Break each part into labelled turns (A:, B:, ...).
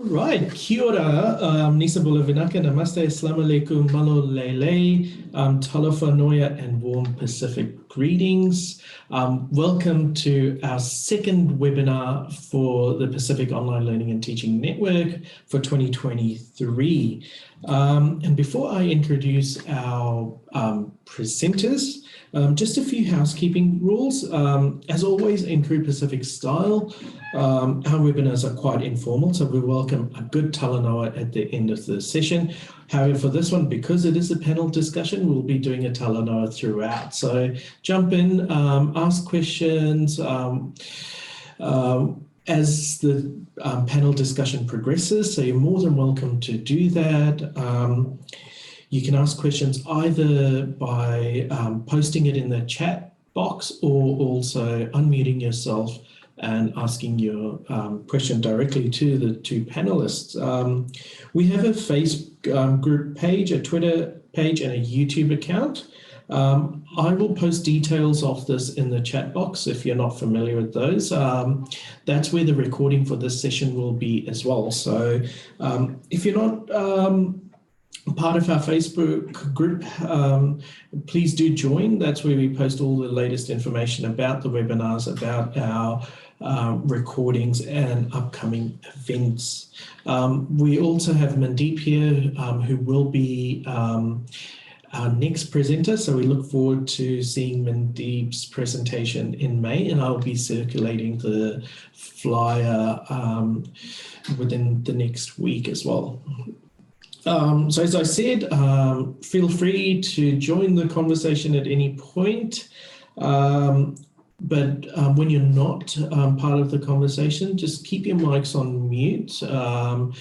A: Right, kia ora, Nisa Bula Vinaka, namaste, assalamu alaikum, malo lele, talofa noya, and warm Pacific greetings. Welcome to our second webinar for the Pacific Online Learning and Teaching Network for 2023. And before I introduce our presenters, just a few housekeeping rules. As always, in True Pacific style, our webinars are quite informal, so we welcome a good talanoa at the end of the session. However, for this one, because it is a panel discussion, we'll be doing a talanoa throughout. So jump in, ask questions as the panel discussion progresses, so you're more than welcome to do that. You can ask questions either by posting it in the chat box or also unmuting yourself and asking your question directly to the two panelists. We have a Facebook group page, a Twitter page, and a YouTube account. I will post details of this in the chat box if you're not familiar with those. That's where the recording for this session will be as well. So if you're not part of our Facebook group, please do join. That's where we post all the latest information about the webinars, about our recordings and upcoming events. We also have Mandeep here, who will be our next presenter. So we look forward to seeing Mandeep's presentation in May, and I'll be circulating the flyer within the next week as well. So as I said, feel free to join the conversation at any point. But when you're not part of the conversation, just keep your mics on mute and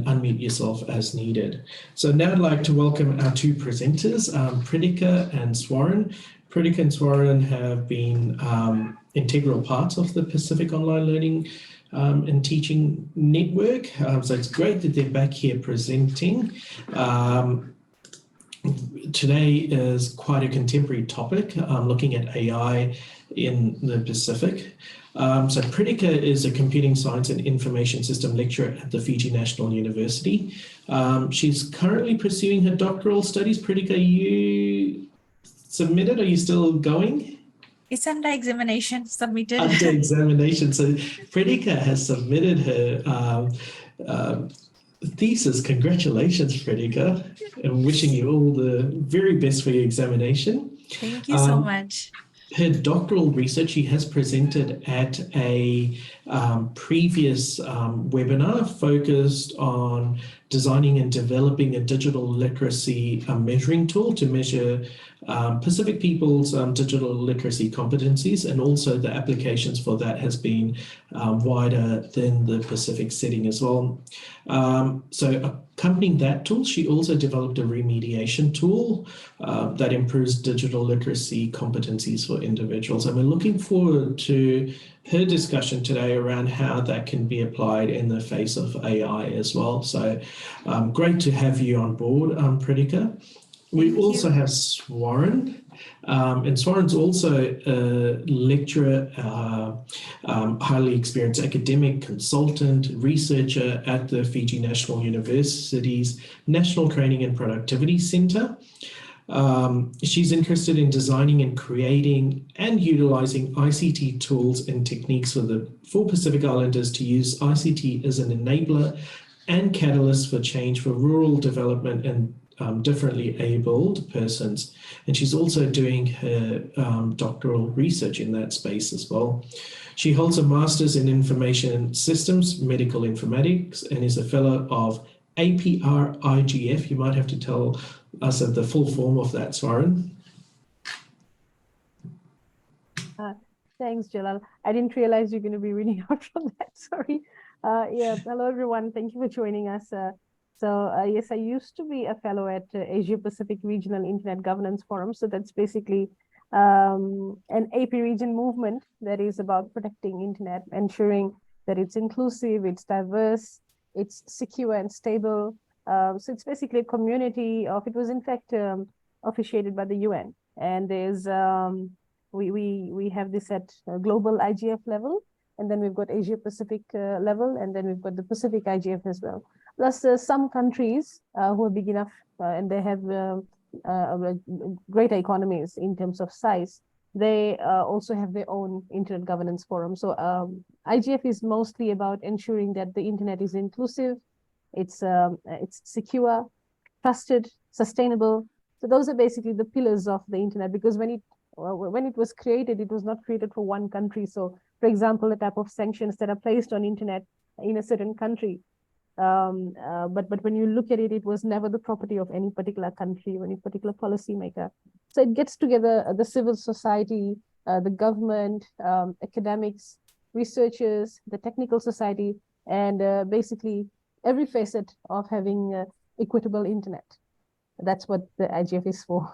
A: unmute yourself as needed. So now I'd like to welcome our two presenters, Pritika and Swaran. Pritika and Swaran have been integral parts of the Pacific Online Learning and Teaching Network. So it's great that they're back here presenting. Today is quite a contemporary topic, looking at AI in the Pacific. So Pritika is a computing science and information system lecturer at the Fiji National University. She's currently pursuing her doctoral studies. Pritika, you submitted? Are you still going?
B: It's under examination, submitted.
A: Under examination. So Pritika has submitted her thesis. Congratulations, Pritika. I'm wishing you all the very best for your examination.
B: Thank you so much.
A: Her doctoral research, she has presented at a previous webinar focused on designing and developing a digital literacy measuring tool to measure Pacific people's digital literacy competencies, and also the applications for that has been wider than the Pacific setting as well. So accompanying that tool, she also developed a remediation tool that improves digital literacy competencies for individuals. And we're looking forward to her discussion today around how that can be applied in the face of AI as well. So great to have you on board, Pritika. We also have Swaran, and Swaran's also a lecturer, highly experienced academic, consultant, researcher at the Fiji National University's National Training and Productivity Centre. She's interested in designing and creating and utilizing ICT tools and techniques for Pacific Islanders to use ICT as an enabler and catalyst for change for rural development and differently abled persons. And she's also doing her doctoral research in that space as well. She holds a master's in information systems, medical informatics, and is a fellow of APR IGF. You might have to tell us the full form of that, Swaran.
C: Thanks, Jalal. I didn't realize you're going to be reading out from that. Sorry. Yeah, hello, everyone. Thank you for joining us. Yes, I used to be a fellow at Asia Pacific Regional Internet Governance Forum. So that's basically an AP region movement that is about protecting internet, ensuring that it's inclusive, it's diverse, it's secure and stable. So it's basically a community of, it was in fact officiated by the UN. And there's, we have this at global IGF level. and then we've got Asia Pacific level, and then we've got the Pacific IGF as well. Plus some countries who are big enough and they have greater economies in terms of size, they also have their own internet governance forum. So IGF is mostly about ensuring that the internet is inclusive, it's secure, trusted, sustainable. So those are basically the pillars of the internet, because when it was created, it was not created for one country. So for example, the type of sanctions that are placed on internet in a certain country, but when you look at it, it was never the property of any particular country or any particular policymaker. So it gets together the civil society, the government, academics, researchers, the technical society, and basically every facet of having equitable internet. That's what the IGF is for.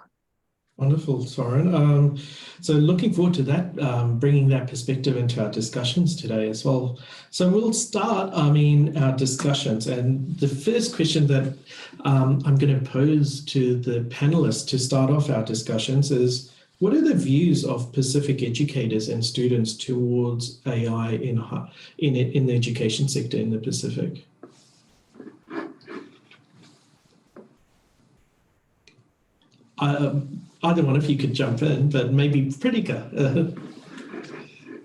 A: Wonderful, Swaran. So looking forward to that, bringing that perspective into our discussions today as well. So we'll start, our discussions. And the first question that I'm going to pose to the panelists to start off our discussions is, what are the views of Pacific educators and students towards AI in the education sector in the Pacific? Either one of you could jump in, but maybe Pritika.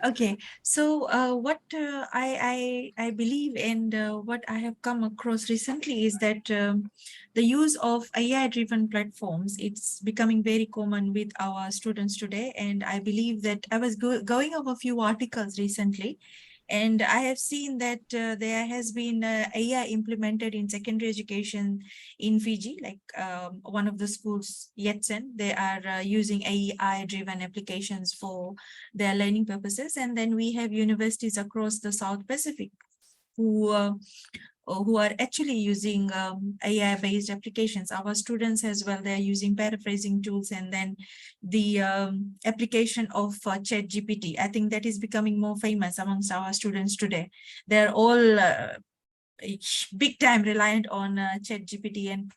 B: Okay, so what I believe and what I have come across recently is that the use of AI-driven platforms, it's becoming very common with our students today. And I believe that I was going over a few articles recently, and I have seen that there has been AI implemented in secondary education in Fiji, like one of the schools, Yetsen, they are using AI-driven applications for their learning purposes. And then we have universities across the South Pacific who are actually using AI-based applications. Our students as well, they're using paraphrasing tools, and then the application of ChatGPT. I think that is becoming more famous amongst our students today. They're all big time reliant on ChatGPT and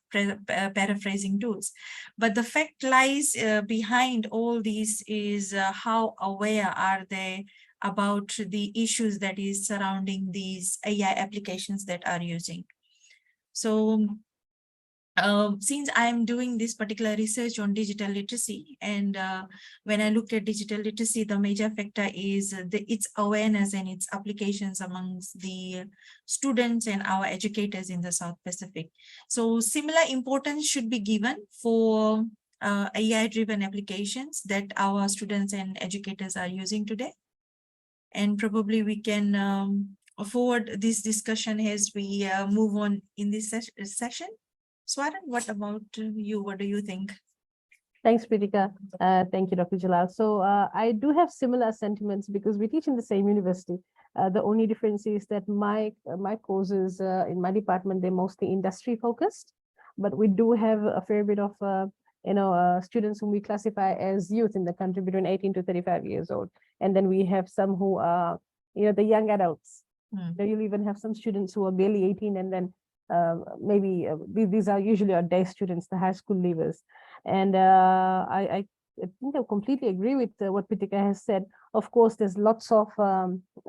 B: paraphrasing tools. But the fact lies behind all these is how aware are they about the issues that is surrounding these AI applications that are using. So since I'm doing this particular research on digital literacy, and when I looked at digital literacy, the major factor is its awareness and its applications amongst the students and our educators in the South Pacific. So similar importance should be given for AI-driven applications that our students and educators are using today. And probably we can forward this discussion as we move on in this session. Swaran, what about you? What do you think?
C: Thanks, Pritika. Thank you, Dr. Jalal. So I do have similar sentiments because we teach in the same university. The only difference is that my courses in my department, they're mostly industry focused, but we do have a fair bit of students whom we classify as youth in the country between 18 to 35 years old. And then we have some who are, the young adults. You'll even have some students who are barely 18, and then maybe these are usually our day students, the high school leavers. And I think I completely agree with what Pritika has said. Of course, there's lots of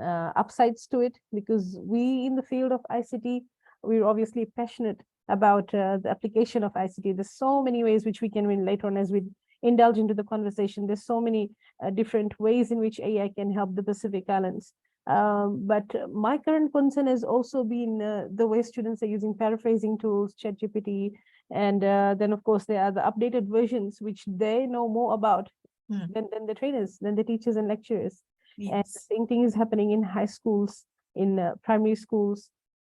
C: upsides to it, because we in the field of ICT, we're obviously passionate about the application of ICT. There's so many ways which we can win later on as we indulge into the conversation. There's so many different ways in which AI can help the Pacific Islands. But my current concern has also been the way students are using paraphrasing tools, ChatGPT, and then of course there are the updated versions which they know more about than the trainers, than the teachers and lecturers. Yes. And the same thing is happening in high schools, in primary schools.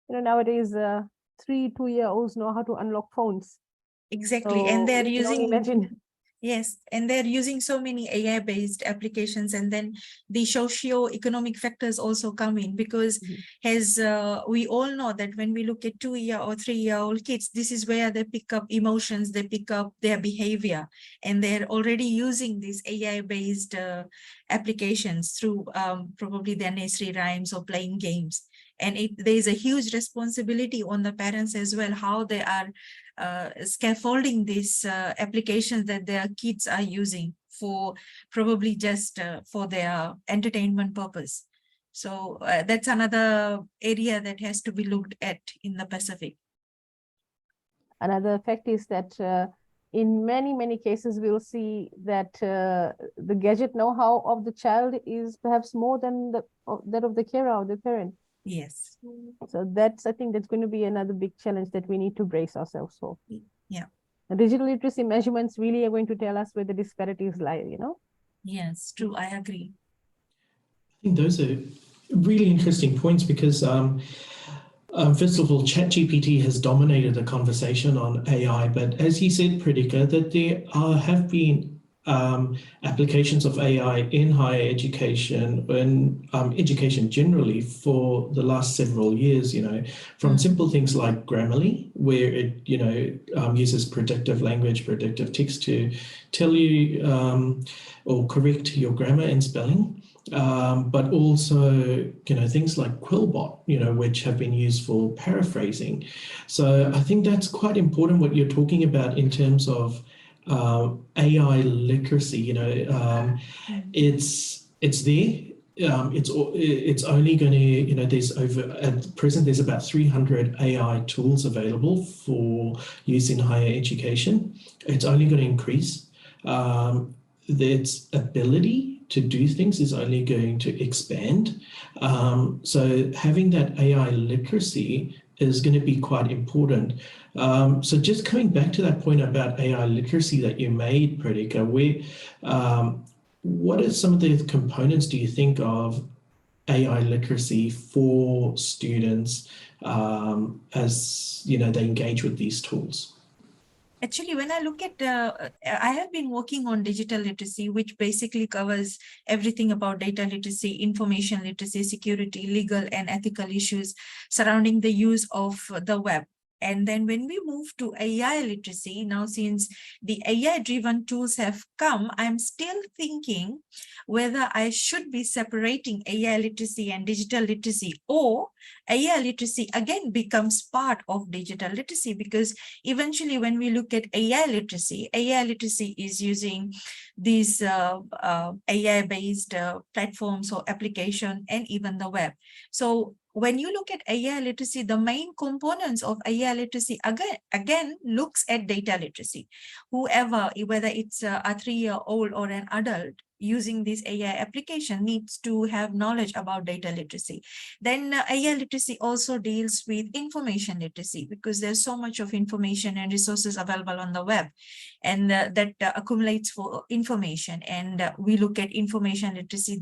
C: Nowadays 2-year-olds know how to unlock phones.
B: Exactly,
C: so
B: and they're using,
C: imagine.
B: Yes, and they're using so many AI-based applications, and then the socio-economic factors also come in, because as we all know that when we look at 2-year or 3-year-old kids, this is where they pick up emotions, they pick up their behavior, and they're already using these AI-based applications through probably their nursery rhymes or playing games. And there's a huge responsibility on the parents as well, how they are scaffolding these applications that their kids are using for probably just for their entertainment purpose. So that's another area that has to be looked at in the Pacific.
C: Another effect is that in many cases, we'll see that the gadget know-how of the child is perhaps more than that of the carer or the parent.
B: Yes.
C: So I think that's going to be another big challenge that we need to brace ourselves for.
B: Yeah.
C: The digital literacy measurements really are going to tell us where the disparities lie,
B: Yes, true. I agree.
A: I think those are really interesting points because first of all, ChatGPT has dominated the conversation on AI, but as you said, Pritika, that there have been applications of AI in higher education and education generally for the last several years, from simple things like Grammarly, where it, uses predictive language, predictive text to tell you or correct your grammar and spelling. But also, things like Quillbot, which have been used for paraphrasing. So I think that's quite important what you're talking about in terms of AI literacy. It's there. It's only going to, there's at present, there's about 300 AI tools available for use in higher education. It's only going to increase. Its ability to do things is only going to expand. So having that AI literacy is going to be quite important. So just coming back to that point about AI literacy that you made, Pritika, what are some of the components do you think of AI literacy for students as they engage with these tools?
B: Actually, when I look at, I have been working on digital literacy, which basically covers everything about data literacy, information literacy, security, legal and ethical issues surrounding the use of the web. And then when we move to AI literacy, now since the AI-driven tools have come, I'm still thinking whether I should be separating AI literacy and digital literacy, or AI literacy again becomes part of digital literacy, because eventually when we look at AI literacy is using these AI-based platforms or application and even the web. So when you look at AI literacy, the main components of AI literacy again looks at data literacy. Whoever, whether it's a 3-year-old or an adult, using this AI application needs to have knowledge about data literacy. Then AI literacy also deals with information literacy, because there's so much of information and resources available on the web, and that accumulates for information. And we look at information literacy.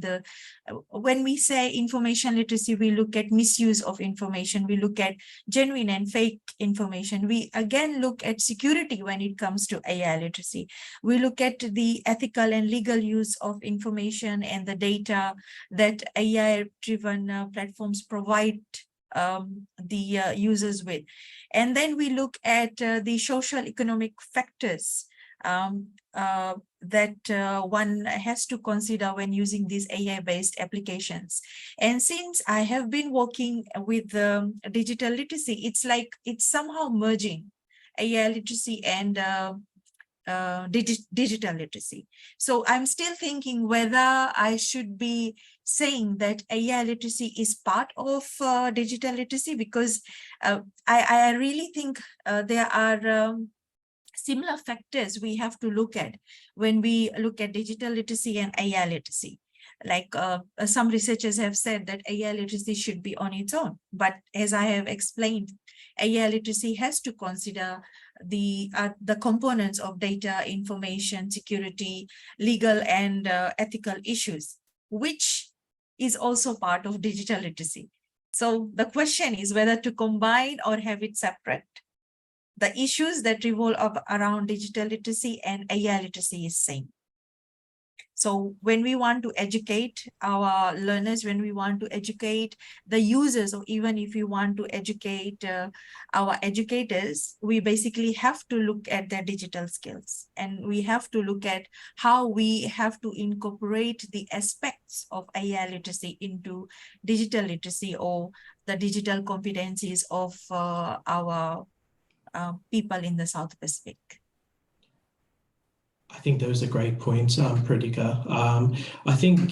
B: When we say information literacy, we look at misuse of information. We look at genuine and fake information. We again look at security when it comes to AI literacy. We look at the ethical and legal use of information and the data that AI-driven platforms provide the users with. And then we look at the social economic factors that one has to consider when using these AI-based applications. And since I have been working with digital literacy, it's like it's somehow merging AI literacy and digital literacy. So I'm still thinking whether I should be saying that AI literacy is part of digital literacy, because I really think there are similar factors we have to look at when we look at digital literacy and AI literacy. Like some researchers have said that AI literacy should be on its own. But as I have explained, AI literacy has to consider the components of data, information, security, legal and ethical issues, which is also part of digital literacy. So the question is whether to combine or have it separate. The issues that revolve around digital literacy and AI literacy is same. So when we want to educate our learners, when we want to educate the users, or even if we want to educate our educators, we basically have to look at their digital skills, and we have to look at how we have to incorporate the aspects of AI literacy into digital literacy, or the digital competencies of our people in the South Pacific.
A: I think those are great points, Pritika. I think,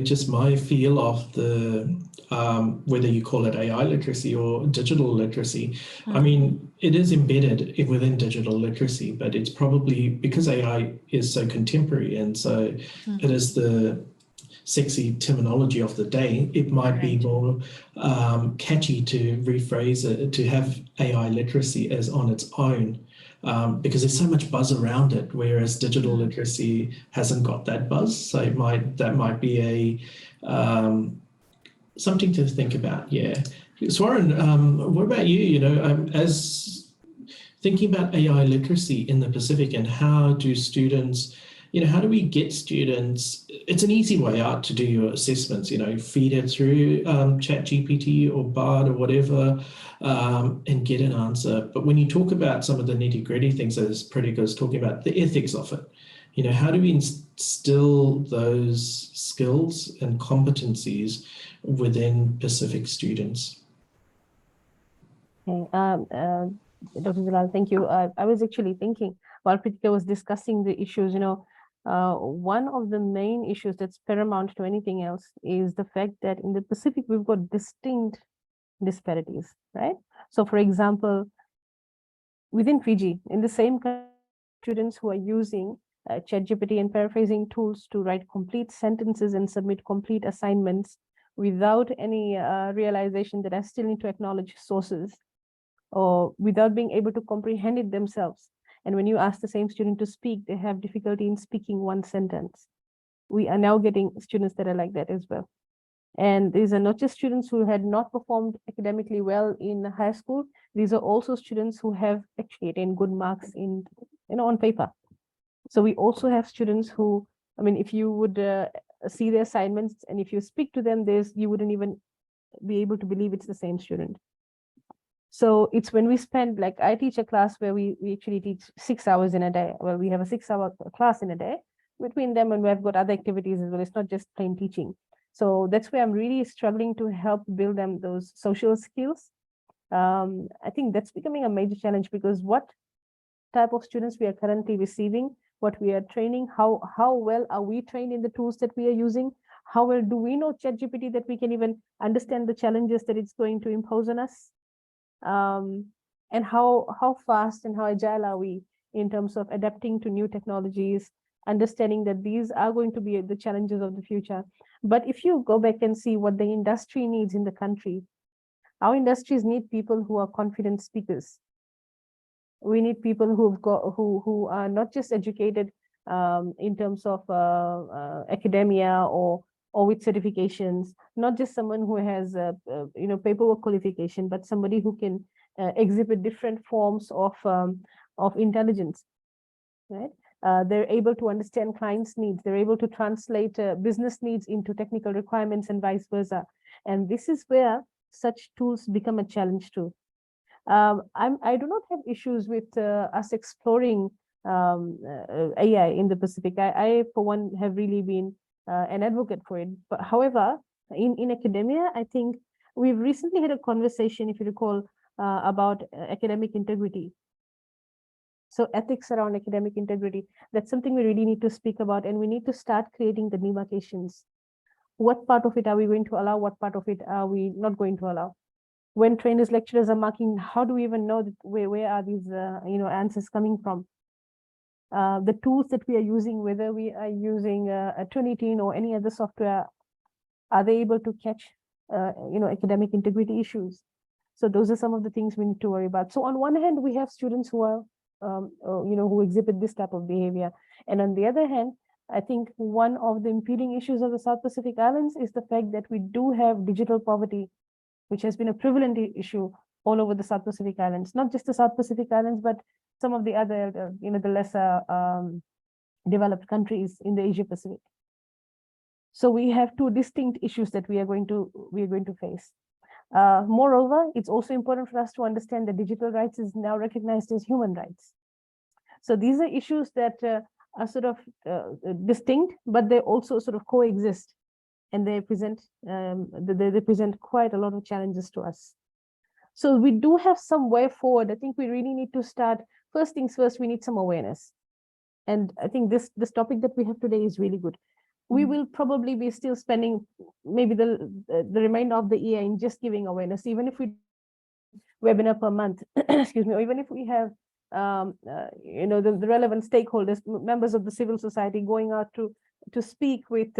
A: just my feel of the, whether you call it AI literacy or digital literacy, I mean, it is embedded within digital literacy, but it's probably because AI is so contemporary and so it is the sexy terminology of the day, it might be more catchy to rephrase it, to have AI literacy as on its own. Because there's so much buzz around it, whereas digital literacy hasn't got that buzz. So that might be a something to think about. Yeah, Swaran, what about you? As thinking about AI literacy in the Pacific, and how do students, how do we get students? It's an easy way out to do your assessments. Feed it through ChatGPT or Bard or whatever. And get an answer. But when you talk about some of the nitty-gritty things, as Pritika is talking about, the ethics of it, how do we instill those skills and competencies within Pacific students?
C: Okay, Dr. Jalal, thank you. I was actually thinking while Pritika was discussing the issues, one of the main issues that's paramount to anything else is the fact that in the Pacific, we've got distinct disparities, right? So for example, within Fiji, in the same students who are using ChatGPT and paraphrasing tools to write complete sentences and submit complete assignments without any realization that I still need to acknowledge sources, or without being able to comprehend it themselves. And when you ask the same student to speak, they have difficulty in speaking one sentence. We are now getting students that are like that as well. And these are not just students who had not performed academically well in high school. These are also students who have actually attained good marks in, on paper. So we also have students who, I mean, if you would see their assignments and if you speak to them, you wouldn't even be able to believe it's the same student. So it's when we spend, like I teach a class where we actually teach 6 hours in a day. Well, we have a 6-hour class in a day between them, and we've got other activities as well. It's not just plain teaching. So that's where I'm really struggling to help build them those social skills. I think that's becoming a major challenge, because what type of students we are currently receiving, what we are training, how well are we trained in the tools that we are using? How well do we know ChatGPT that we can even understand the challenges that it's going to impose on us? And how fast and how agile are we in terms of adapting to new technologies, understanding that these are going to be the challenges of the future. But if you go back and see what the industry needs in the country, our industries need people who are confident speakers. We need people who are not just educated in terms of academia or with certifications, not just someone who has paperwork qualification, but somebody who can exhibit different forms of intelligence, right? They're able to understand clients' needs. They're able to translate business needs into technical requirements and vice versa. And this is where such tools become a challenge too. I do not have issues with us exploring AI in the Pacific. I, for one, have really been an advocate for it. But however, in academia, I think we've recently had a conversation, if you recall, about academic integrity. So ethics around academic integrity, that's something we really need to speak about, and we need to start creating the demarcations. What part of it are we going to allow? What part of it are we not going to allow? When trainers, lecturers are marking, how do we even know that where are these answers coming from? The tools that we are using, whether we are using a Turnitin or any other software, are they able to catch academic integrity issues? So those are some of the things we need to worry about. So on one hand, we have students who are who exhibit this type of behavior, and on the other hand, I think one of the impeding issues of the South Pacific Islands is the fact that we do have digital poverty, which has been a prevalent issue all over the South Pacific Islands, not just the South Pacific Islands, but some of the other, the lesser developed countries in the Asia Pacific. So we have two distinct issues that we are going to face. Moreover, it's also important for us to understand that digital rights is now recognized as human rights. So these are issues that are sort of distinct, but they also sort of coexist, and they present quite a lot of challenges to us. So we do have some way forward. I think we really need to start. First things first, we need some awareness. And I think this topic that we have today is really good. We will probably be still spending maybe the remainder of the year in just giving awareness, even if we webinar per month, excuse me, or even if we have the relevant stakeholders, members of the civil society going out to speak with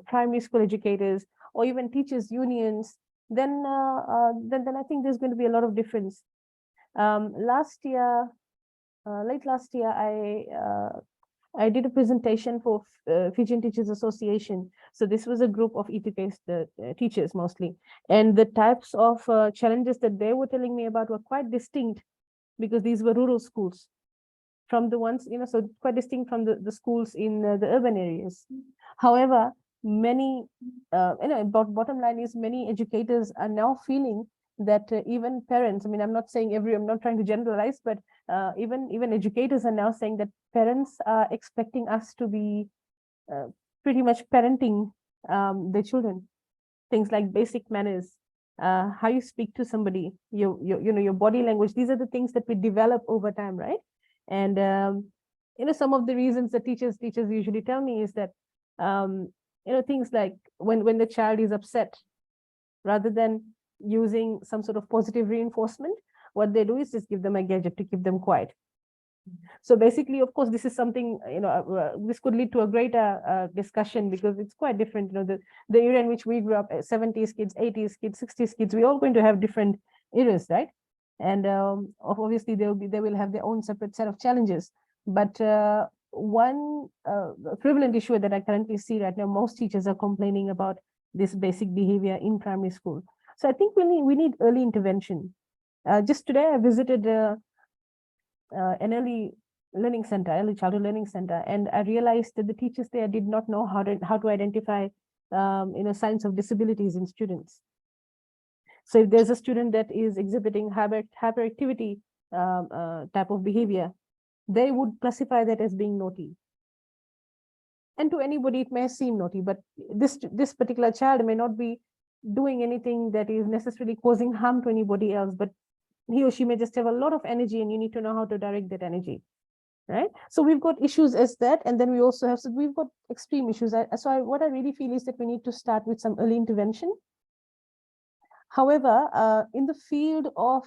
C: primary school educators or even teachers unions, then I think there's going to be a lot of difference. Late last year, I did a presentation for Fijian Teachers Association. So this was a group of ETPs, teachers mostly. And the types of challenges that they were telling me about were quite distinct, because these were rural schools from the ones, so quite distinct from the schools in the urban areas. However, many, bottom line is many educators are now feeling that even parents, I mean, I'm not trying to generalize, but even educators are now saying that parents are expecting us to be pretty much parenting their children. Things like basic manners, how you speak to somebody, your body language. These are the things that we develop over time, right? And some of the reasons that teachers usually tell me is that things like when the child is upset, rather than using some sort of positive reinforcement, what they do is just give them a gadget to keep them quiet. So basically, of course, this is something, this could lead to a greater discussion, because it's quite different. The era in which we grew up, 70s kids, 80s kids, 60s kids, we're all going to have different eras, right? And obviously they will have their own separate set of challenges. But one prevalent issue that I currently see right now, most teachers are complaining about this basic behavior in primary school. So I think we need early intervention. Just today, I visited an early childhood learning center, and I realized that the teachers there did not know how to identify signs of disabilities in students. So if there's a student that is exhibiting hyperactivity type of behavior, they would classify that as being naughty. And to anybody, it may seem naughty, but this particular child may not be doing anything that is necessarily causing harm to anybody else, but he or she may just have a lot of energy, and you need to know how to direct that energy, right? So we've got issues as that, and then we also have, so we've got extreme issues. What I really feel is that we need to start with some early intervention. However, in the field of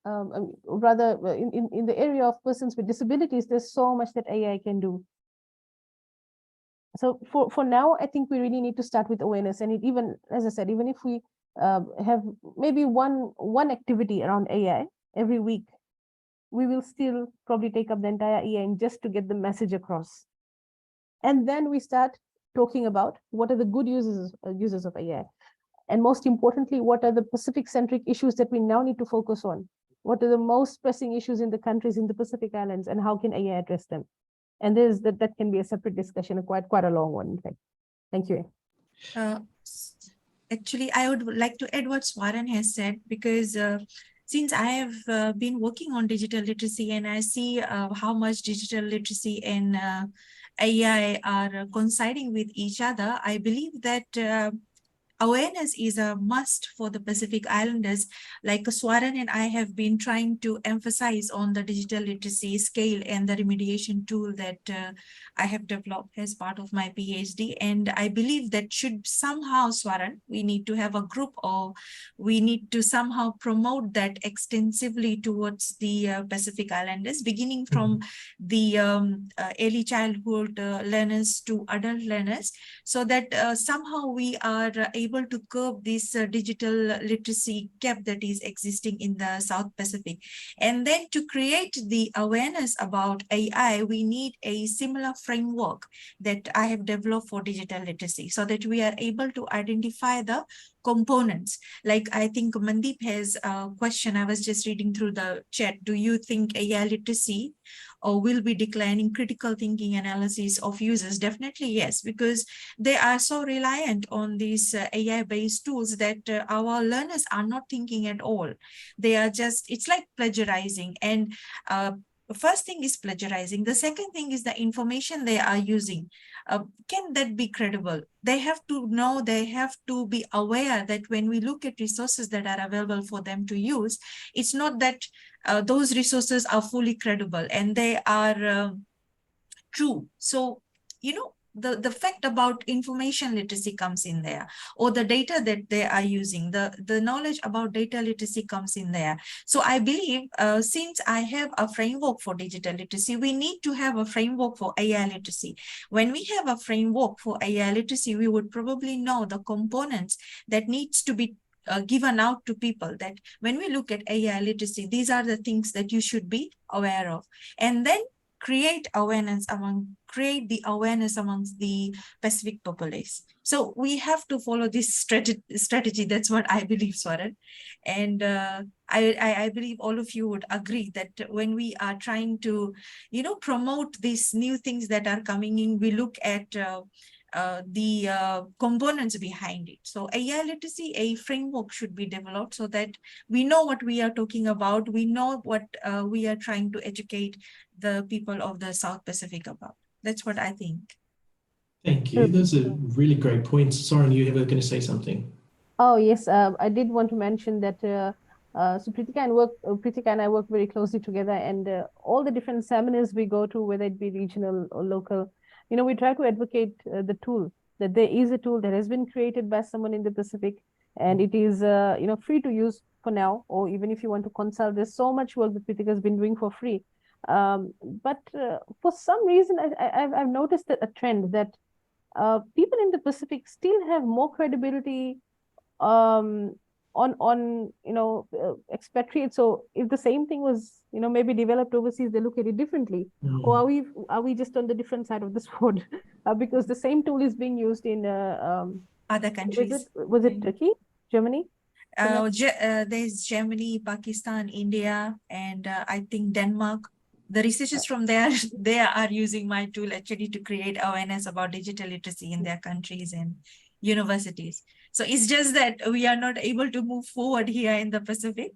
C: rather in the area of persons with disabilities, there's so much that AI can do. So for now, I think we really need to start with awareness. And even, as I said, even if we have maybe one activity around AI every week, we will still probably take up the entire AI just to get the message across. And then we start talking about what are the good uses of AI. And most importantly, what are the Pacific-centric issues that we now need to focus on? What are the most pressing issues in the countries in the Pacific Islands, and how can AI address them? And that can be a separate discussion, quite a long one, in fact. Thank you.
B: Actually, I would like to add what Swaran has said, because since I have been working on digital literacy, and I see how much digital literacy and AI are coinciding with each other, I believe that awareness is a must for the Pacific Islanders. Like Swaran and I have been trying to emphasize on the digital literacy scale and the remediation tool that I have developed as part of my PhD. And I believe that should somehow, Swaran, we need to have a group, or we need to somehow promote that extensively towards the Pacific Islanders, beginning from the early childhood learners to adult learners, so that somehow we are able to curb this digital literacy gap that is existing in the South Pacific. And then to create the awareness about AI, we need a similar framework that I have developed for digital literacy, so that we are able to identify the components. Like, I think Mandeep has a question. I was just reading through the chat. Do you think AI literacy or will be declining critical thinking analysis of users? Definitely yes, because they are so reliant on these AI-based tools that our learners are not thinking at all. They are just, it's like plagiarizing. And first thing is plagiarizing. The second thing is the information they are using. Can that be credible? They have to know, they have to be aware that when we look at resources that are available for them to use, it's not that those resources are fully credible and they are true. So, the fact about information literacy comes in there, or the data that they are using, the knowledge about data literacy comes in there. So I believe since I have a framework for digital literacy, we need to have a framework for AI literacy. When we have a framework for AI literacy, we would probably know the components that needs to be given out to people, that when we look at AI literacy, these are the things that you should be aware of. And then create the awareness amongst the Pacific populace. So we have to follow this strategy. That's what I believe, Swaran. And I believe all of you would agree that when we are trying to, promote these new things that are coming in, we look at the components behind it. So AI literacy, a framework should be developed so that we know what we are talking about. We know what we are trying to educate the people of the South Pacific about. That's what I think.
A: Thank you. Those are really great points. Swaran, you were going to say something.
C: Oh, yes. I did want to mention that so Pritika and I work very closely together, and all the different seminars we go to, whether it be regional or local, we try to advocate the tool, that there is a tool that has been created by someone in the Pacific, and it is free to use for now, or even if you want to consult, there's so much work that Pritika has been doing for free. But for some reason, I've noticed a trend that people in the Pacific still have more credibility on expatriates. So if the same thing was maybe developed overseas, they look at it differently. Or are we just on the different side of the sword? Because the same tool is being used in
B: other countries.
C: Was it Turkey, Germany?
B: There's Germany, Pakistan, India, and I think Denmark. The researchers from there, they are using my tool actually to create awareness about digital literacy in their countries and universities. So it's just that we are not able to move forward here in the Pacific.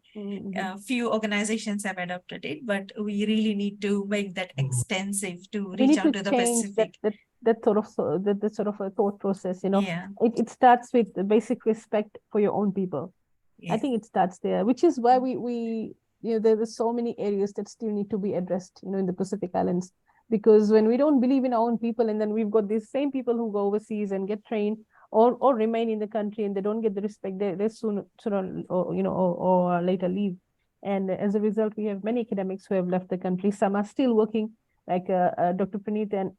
B: Few organizations have adopted it, but we really need to make that extensive to reach out to the Pacific.
C: That sort of a thought process, Yeah. It starts with the basic respect for your own people. Yeah. I think it starts there, which is why we there are so many areas that still need to be addressed, in the Pacific Islands, because when we don't believe in our own people, and then we've got these same people who go overseas and get trained or remain in the country, and they don't get the respect, they sooner or later leave. And as a result, we have many academics who have left the country. Some are still working, like Dr. Praneeth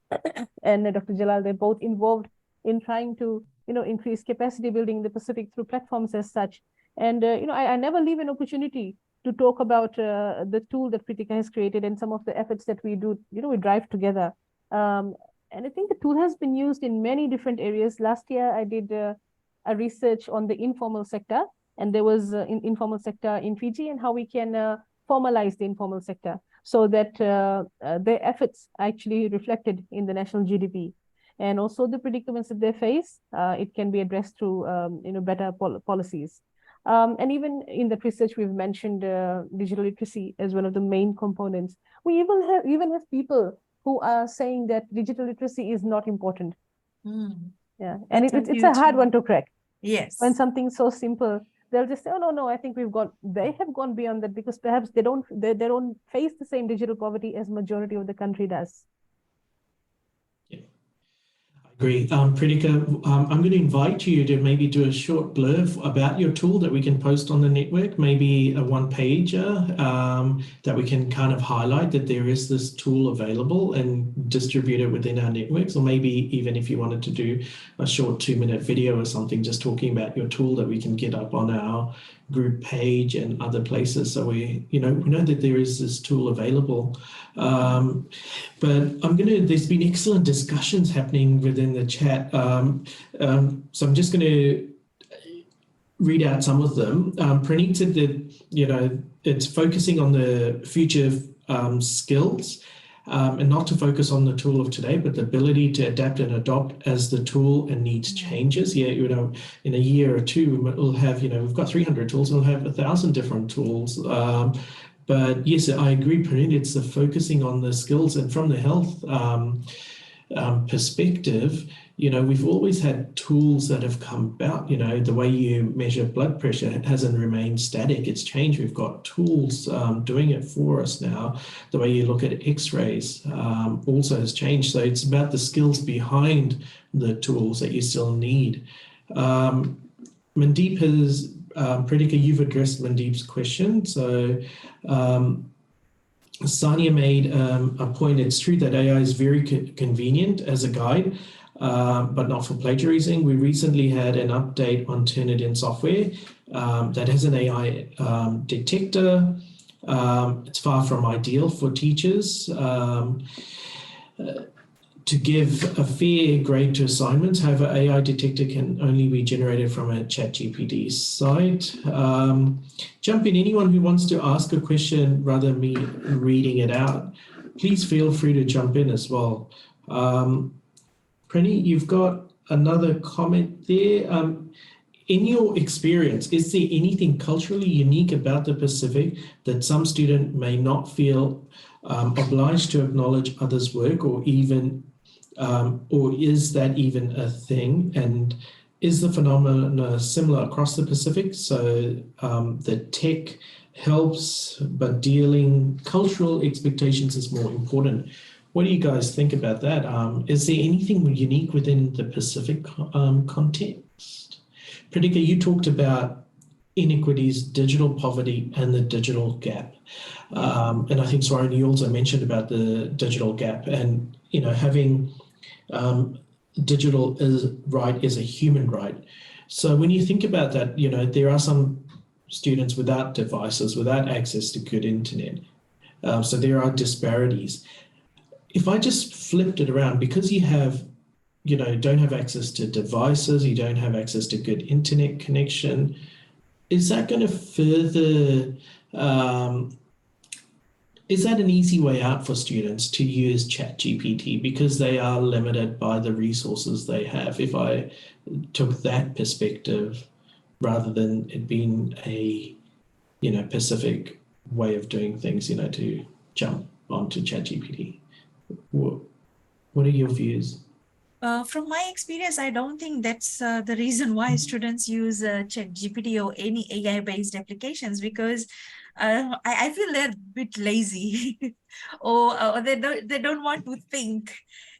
C: and Dr. Jalal. They're both involved in trying to increase capacity building in the Pacific through platforms as such. And I never leave an opportunity to talk about the tool that Pritika has created and some of the efforts that we do, we drive together. And I think the tool has been used in many different areas. Last year, I did a research on the informal sector, and there was informal sector in Fiji and how we can formalize the informal sector so that their efforts are actually reflected in the national GDP. And also the predicaments that they face, it can be addressed through better policies. And even in that research, we've mentioned digital literacy as one of the main components. We even have people who are saying that digital literacy is not important. Yeah, and it's a hard one to crack.
B: Yes.
C: When something so simple, they'll just say, "Oh no, I think they have gone beyond that because perhaps they don't face the same digital poverty as majority of the country does."
A: Agree. Pritika, I'm going to invite you to maybe do a short blurb about your tool that we can post on the network, maybe a one-pager that we can kind of highlight that there is this tool available and distribute it within our networks, or maybe even if you wanted to do a short 2-minute video or something just talking about your tool that we can get up on our group page and other places, so we know that there is this tool available. But there's been excellent discussions happening within the chat, so I'm just going to read out some of them. Praneeth said that it's focusing on the future skills and not to focus on the tool of today, but the ability to adapt and adopt as the tool and needs changes. Yeah, in a year or two, we'll have, we've got 300 tools, we'll have 1,000 different tools. But yes, I agree, Pranit, it's the focusing on the skills, and from the health perspective, we've always had tools that have come about. The way you measure blood pressure hasn't remained static. It's changed. We've got tools doing it for us now. The way you look at x-rays also has changed. So it's about the skills behind the tools that you still need. Mandeep has, Pritika, you've addressed Mandeep's question. So Sanya made a point. It's true that AI is very convenient as a guide, but not for plagiarizing. We recently had an update on Turnitin software that has an AI detector. It's far from ideal for teachers to give a fair grade to assignments. However, AI detector can only be generated from a ChatGPT site. Jump in, anyone who wants to ask a question rather than me reading it out, please feel free to jump in as well. Pranit, you've got another comment there. In your experience, is there anything culturally unique about the Pacific that some student may not feel obliged to acknowledge others' work, or is that even a thing? And is the phenomena similar across the Pacific? So the tech helps, but dealing cultural expectations is more important. What do you guys think about that? Is there anything unique within the Pacific context? Pritika, you talked about inequities, digital poverty, and the digital gap. And I think, Swaran, you also mentioned about the digital gap, and having digital right is a human right. So when you think about that, there are some students without devices, without access to good internet. So there are disparities. If I just flipped it around, because you don't have access to devices, you don't have access to good internet connection, is that going to further, is that an easy way out for students to use ChatGPT because they are limited by the resources they have? If I took that perspective rather than it being a, Pacific way of doing things, to jump onto ChatGPT. What are your views?
B: From my experience, I don't think that's the reason why students use ChatGPT or any AI-based applications, because I feel they're a bit lazy or they don't want to think.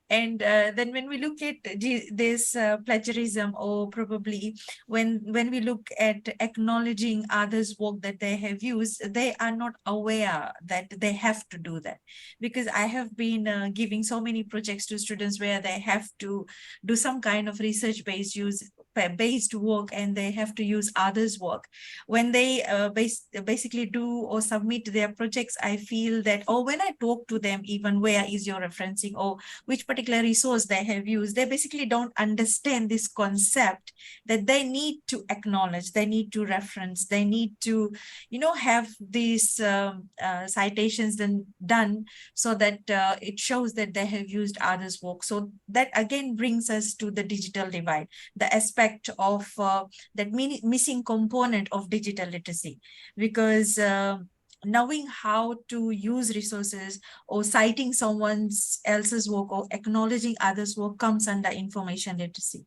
B: And then when we look at this plagiarism, or probably when we look at acknowledging others' work that they have used, they are not aware that they have to do that. Because I have been giving so many projects to students where they have to do some kind of research-based work, and they have to use others' work. When they basically do or submit their projects, I feel that, or when I talk to them, even where is your referencing or which particular resource they have used, they basically don't understand this concept that they need to acknowledge, they need to reference, they need to, have these citations then done so that it shows that they have used others' work. So that again brings us to the digital divide, the aspect of that missing component of digital literacy, because knowing how to use resources or citing someone else's work or acknowledging others' work comes under information literacy.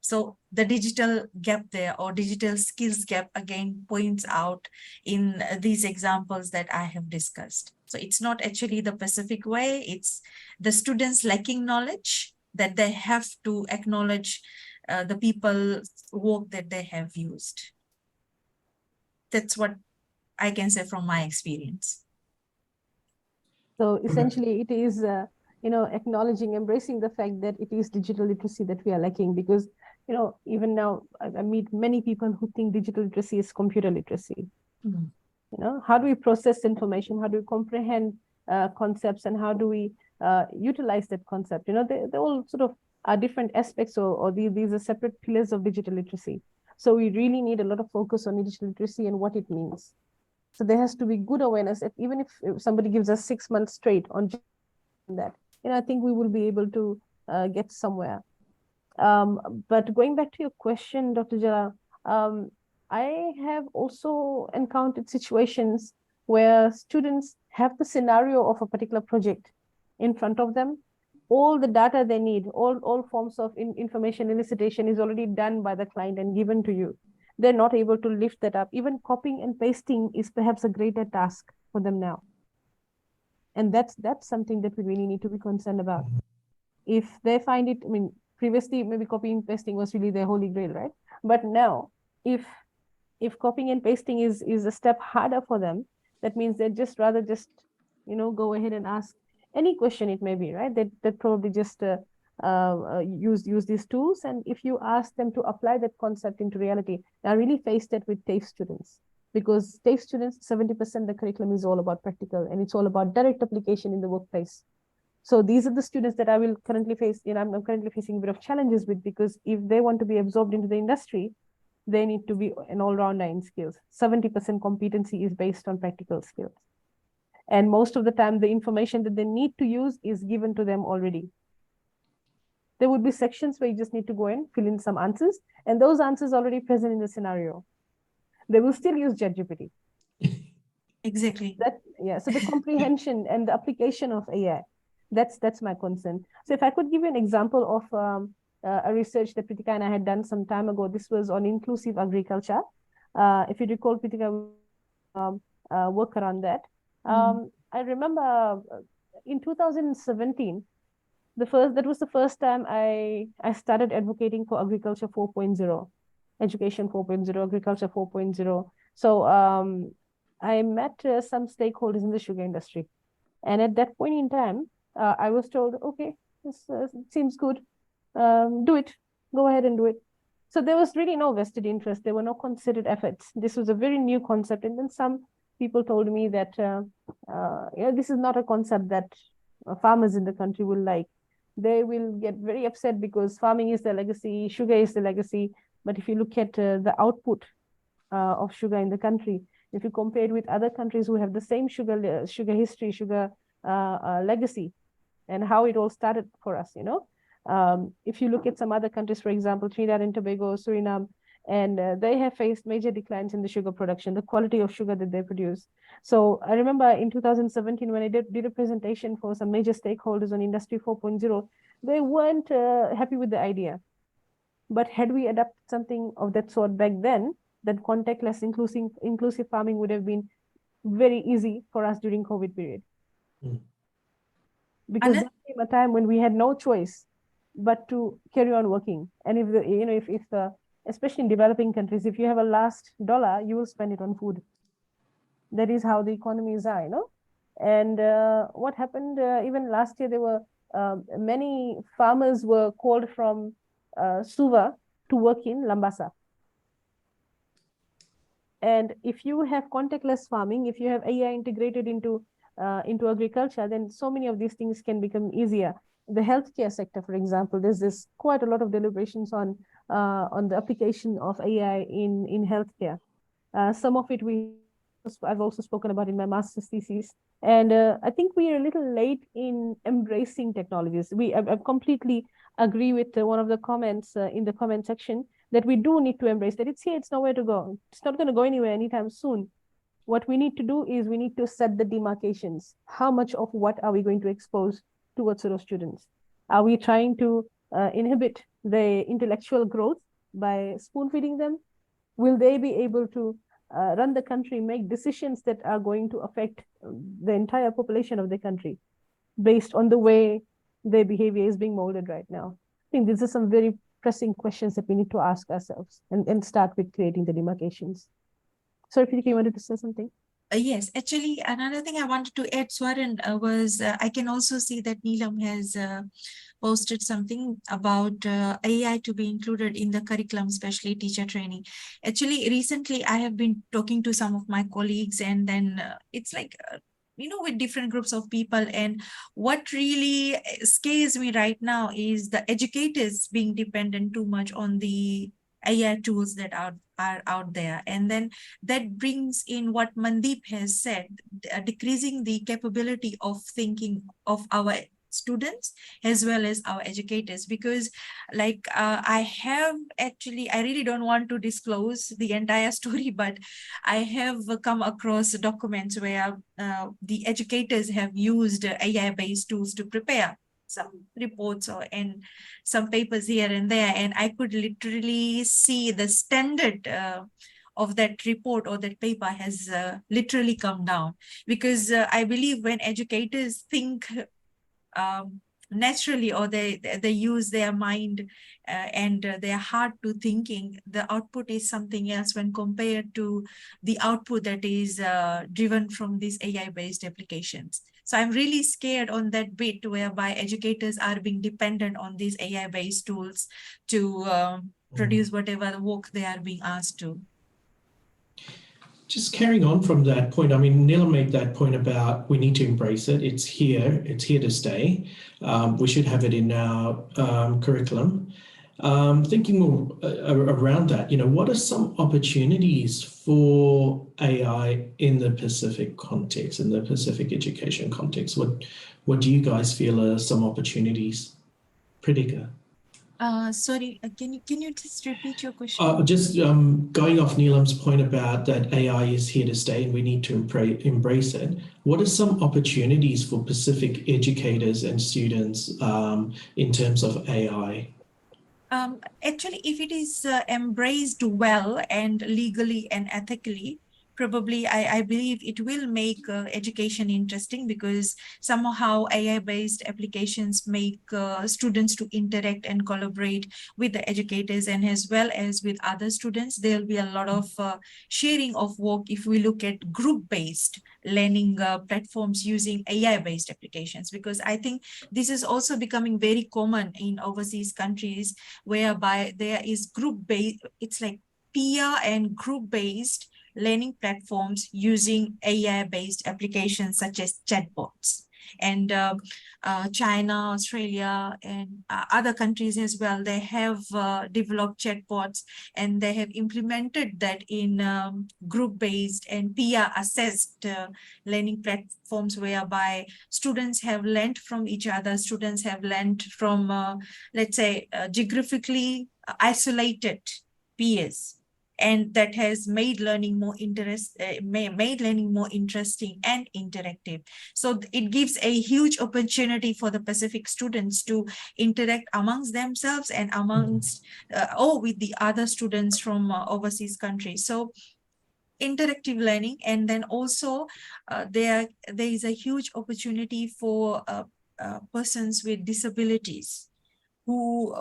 B: So the digital gap there, or digital skills gap, again points out in these examples that I have discussed. So it's not actually the Pacific way, it's the students lacking knowledge that they have to acknowledge the people's work that they have used. That's what I can say from my experience.
C: So essentially it is, acknowledging, embracing the fact that it is digital literacy that we are lacking, because, even now I meet many people who think digital literacy is computer literacy. Mm-hmm. How do we process information? How do we comprehend concepts, and how do we utilize that concept? They all sort of are different aspects, or these are separate pillars of digital literacy. So we really need a lot of focus on digital literacy and what it means. So there has to be good awareness that even if somebody gives us 6 months straight on that, I think we will be able to get somewhere. But going back to your question, Dr. Jalal, I have also encountered situations where students have the scenario of a particular project in front of them. All the data they need, all forms of information elicitation is already done by the client and given to you. They're not able to lift that up. Even copying and pasting is perhaps a greater task for them now. And that's something that we really need to be concerned about. If they find it, I mean, previously maybe copying and pasting was really their holy grail, right? But now, if copying and pasting is a step harder for them, that means they'd just rather go ahead and ask any question it may be, right? They'd probably just use these tools. And if you ask them to apply that concept into reality, I really faced it with TAFE students, because TAFE students, 70% the curriculum is all about practical, and it's all about direct application in the workplace. So these are the students that I will currently face, I'm currently facing a bit of challenges with, because if they want to be absorbed into the industry, they need to be an all-rounder in skills. 70% competency is based on practical skills. And most of the time, the information that they need to use is given to them already. There would be sections where you just need to go in, fill in some answers, and those answers are already present in the scenario. They will still use ChatGPT.
B: Exactly.
C: So the comprehension and the application of AI, that's my concern. So if I could give you an example of a research that Pritika and I had done some time ago, this was on inclusive agriculture. If you recall, Pritika, work around that. I remember in 2017, that was the first time I started advocating for agriculture 4.0, education 4.0, agriculture 4.0. So I met some stakeholders in the sugar industry. And at that point in time, I was told, okay, this seems good. Do it. Go ahead and do it. So there was really no vested interest. There were no considered efforts. This was a very new concept. And then some people told me that this is not a concept that farmers in the country will like. They will get very upset because farming is the legacy, sugar is the legacy. But if you look at the output of sugar in the country, if you compare it with other countries who have the same sugar history, sugar legacy, and how it all started for us, if you look at some other countries, for example, Trinidad and Tobago, Suriname, and they have faced major declines in the sugar production, the quality of sugar that they produce. So I remember in 2017, when I did a presentation for some major stakeholders on Industry 4.0, they weren't happy with the idea. But had we adopted something of that sort back then, that contactless inclusive farming would have been very easy for us during COVID period. Because there came a time when we had no choice but to carry on working. And if especially in developing countries, if you have a last dollar, you will spend it on food. That is how the economies are, And what happened even last year, there were many farmers were called from Suva to work in Lambasa. And if you have contactless farming, if you have AI integrated into agriculture, then so many of these things can become easier. The healthcare sector, for example, there's quite a lot of deliberations on the application of AI in healthcare. Some of it I've also spoken about in my master's thesis. And I think we are a little late in embracing technologies. I completely agree with one of the comments in the comment section that we do need to embrace that. It's here, it's nowhere to go. It's not going to go anywhere anytime soon. What we need to do is we need to set the demarcations. How much of what are we going to expose towards those students? Are we trying to inhibit the intellectual growth by spoon feeding them? Will they be able to run the country, make decisions that are going to affect the entire population of the country based on the way their behavior is being molded right now? I think these are some very pressing questions that we need to ask ourselves and start with creating the demarcations. Sorry, Pritika, you wanted to say something?
B: Yes, actually, another thing I wanted to add, Swaran, was I can also see that Neelam has posted something about AI to be included in the curriculum, especially teacher training. Actually, recently I have been talking to some of my colleagues, and then it's like, with different groups of people. And what really scares me right now is the educators being dependent too much on the AI tools that are out there. And then that brings in what Mandeep has said, decreasing the capability of thinking of our students as well as our educators, because like I really don't want to disclose the entire story, but I have come across documents where the educators have used AI-based tools to prepare some reports and some papers here and there, and I could literally see the standard of that report or that paper has literally come down, because I believe when educators think naturally, or they use their mind and their heart to thinking, the output is something else when compared to the output that is driven from these AI-based applications. So I'm really scared on that bit, whereby educators are being dependent on these AI-based tools to produce whatever work they are being asked to.
A: Just carrying on from that point, I mean, Nila made that point about we need to embrace it. It's here to stay. We should have it in our curriculum. Thinking more around that, what are some opportunities for AI in the Pacific context, in the Pacific education context? What do you guys feel are some opportunities? Pritika.
B: Sorry, can you just repeat your question?
A: Just going off Neelam's point about that AI is here to stay and we need to embrace it. What are some opportunities for Pacific educators and students in terms of AI?
B: Actually, if it is embraced well and legally and ethically, probably I believe it will make education interesting, because somehow AI-based applications make students to interact and collaborate with the educators, and as well as with other students. There'll be a lot of sharing of work if we look at group-based learning platforms using AI-based applications, because I think this is also becoming very common in overseas countries, whereby there is group-based, it's like peer and group-based learning platforms using AI-based applications such as chatbots. And China, Australia, and other countries as well, they have developed chatbots, and they have implemented that in group-based and peer-assessed learning platforms, whereby students have learned from each other, students have learned from, let's say, geographically isolated peers. And that has made learning more interesting and interactive. So it gives a huge opportunity for the Pacific students to interact amongst themselves and amongst or with the other students from overseas countries. So interactive learning, and then also there is a huge opportunity for persons with disabilities who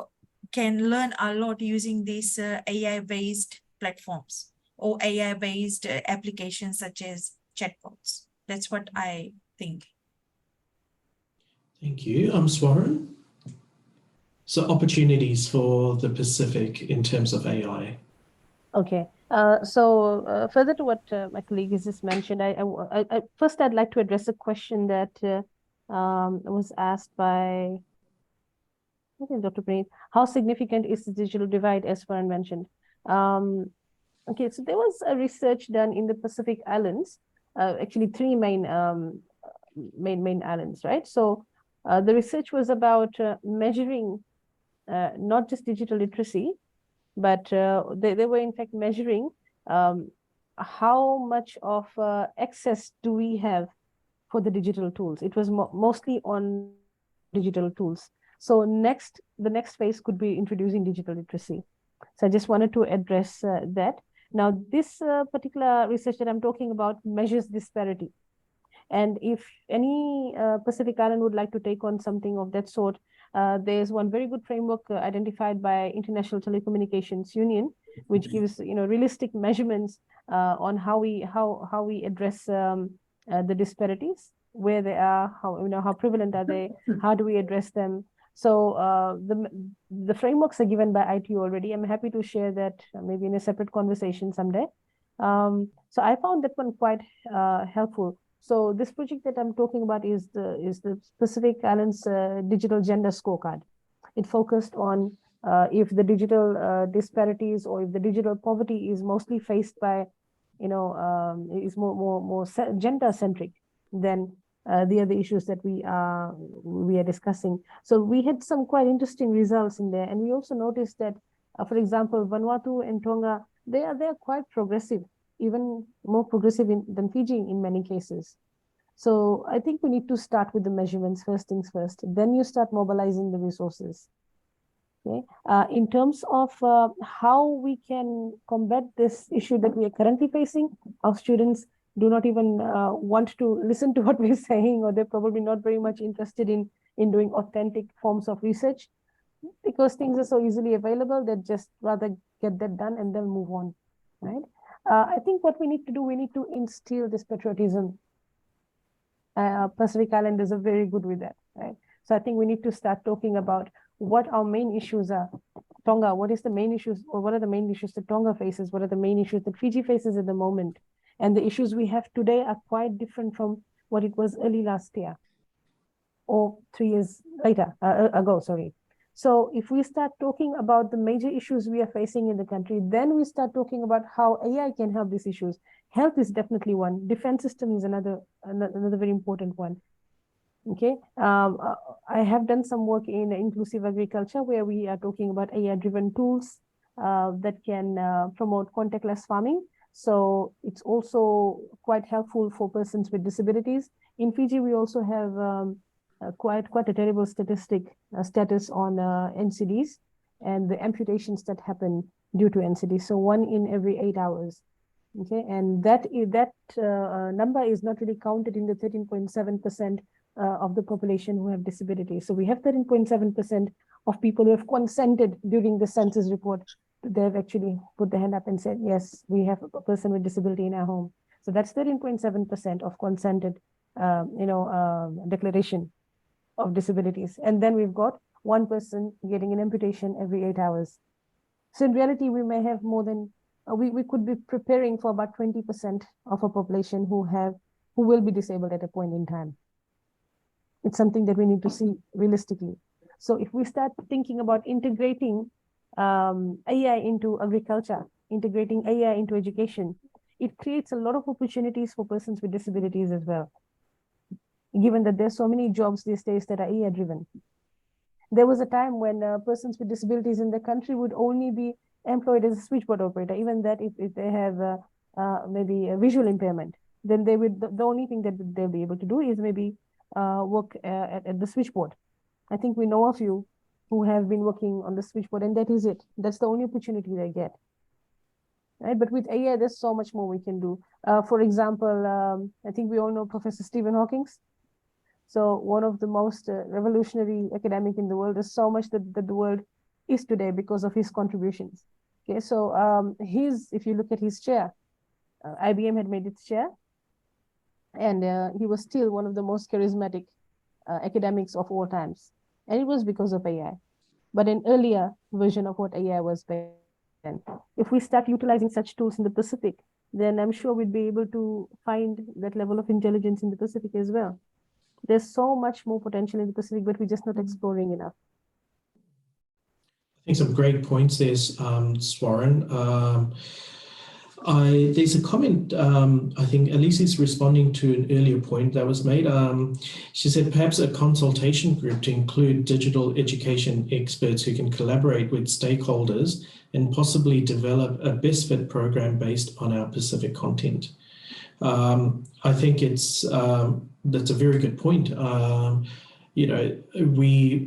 B: can learn a lot using these AI-based platforms or AI-based applications such as chatbots. That's what I think.
A: Thank you. Swaran? So opportunities for the Pacific in terms of AI.
C: Okay. So further to what my colleague has just mentioned, first I'd like to address a question that was asked by Dr. Praneeth. How significant is the digital divide, as Swaran mentioned? Okay, so there was a research done in the Pacific Islands, actually three main islands, right? So the research was about measuring not just digital literacy, but they were in fact measuring how much of access do we have for the digital tools. It was mostly on digital tools. So the next phase could be introducing digital literacy. So I just wanted to address that. Now, this particular research that I'm talking about measures disparity. And if any Pacific Island would like to take on something of that sort, there's one very good framework identified by International Telecommunications Union, which gives realistic measurements on how we address the disparities, where they are, how prevalent are they, how do we address them. So the frameworks are given by ITU already. I'm happy to share that maybe in a separate conversation someday. So I found that one quite helpful. So this project that I'm talking about is the Pacific Islands Digital Gender Scorecard. It focused on if the digital disparities or if the digital poverty is mostly faced by, is more gender centric, then the other issues that we are discussing. So we had some quite interesting results in there, and we also noticed that, for example, Vanuatu and Tonga, they are quite progressive, even more progressive than Fiji in many cases. So I think we need to start with the measurements, first things first. Then you start mobilizing the resources. Okay. In terms of how we can combat this issue that we are currently facing, our students do not even want to listen to what we're saying, or they're probably not very much interested in doing authentic forms of research, because things are so easily available. They'd just rather get that done and then move on, right? I think what we need to do, we need to instill this patriotism. Pacific Islanders are very good with that, right? So I think we need to start talking about what our main issues are. Tonga, what is the main issues, or what are the main issues that Tonga faces? What are the main issues that Fiji faces at the moment? And the issues we have today are quite different from what it was early last year, or 3 years later, ago, sorry. So if we start talking about the major issues we are facing in the country, then we start talking about how AI can help these issues. Health is definitely one. Defense system is another very important one. Okay, I have done some work in inclusive agriculture, where we are talking about AI-driven tools that can promote contactless farming. So it's also quite helpful for persons with disabilities. In Fiji, we also have quite a terrible status on NCDs and the amputations that happen due to NCDs. So 1 in every 8 hours. Okay, and that number is not really counted in the 13.7% of the population who have disabilities. So we have 13.7% of people who have consented during the census report. They've actually put their hand up and said, yes, we have a person with disability in our home. So that's 13.7% of consented, declaration of disabilities. And then we've got 1 person getting an amputation every 8 hours. So in reality, we may have more than, we could be preparing for about 20% of a population who will be disabled at a point in time. It's something that we need to see realistically. So if we start thinking about integrating AI into agriculture, integrating AI into education, it creates a lot of opportunities for persons with disabilities as well, given that there's so many jobs these days that are AI driven. There was a time when persons with disabilities in the country would only be employed as a switchboard operator, even that if they have maybe a visual impairment, then they would, the only thing that they'll be able to do is maybe work at the switchboard. I think we know a few who have been working on the switchboard, and that is it. That's the only opportunity they get. Right? But with AI, there's so much more we can do. For example, I think we all know Professor Stephen Hawking. So one of the most revolutionary academic in the world. There's so much that the world is today because of his contributions. Okay, so if you look at his chair, IBM had made its chair, and he was still one of the most charismatic academics of all times. And it was because of AI, but an earlier version of what AI was back then. If we start utilizing such tools in the Pacific, then I'm sure we'd be able to find that level of intelligence in the Pacific as well. There's so much more potential in the Pacific, but we're just not exploring enough.
A: I think some great points there, Swaran. There's a comment, I think Elise is responding to an earlier point that was made. She said perhaps a consultation group to include digital education experts who can collaborate with stakeholders and possibly develop a best fit program based on our Pacific content. I think that's a very good point.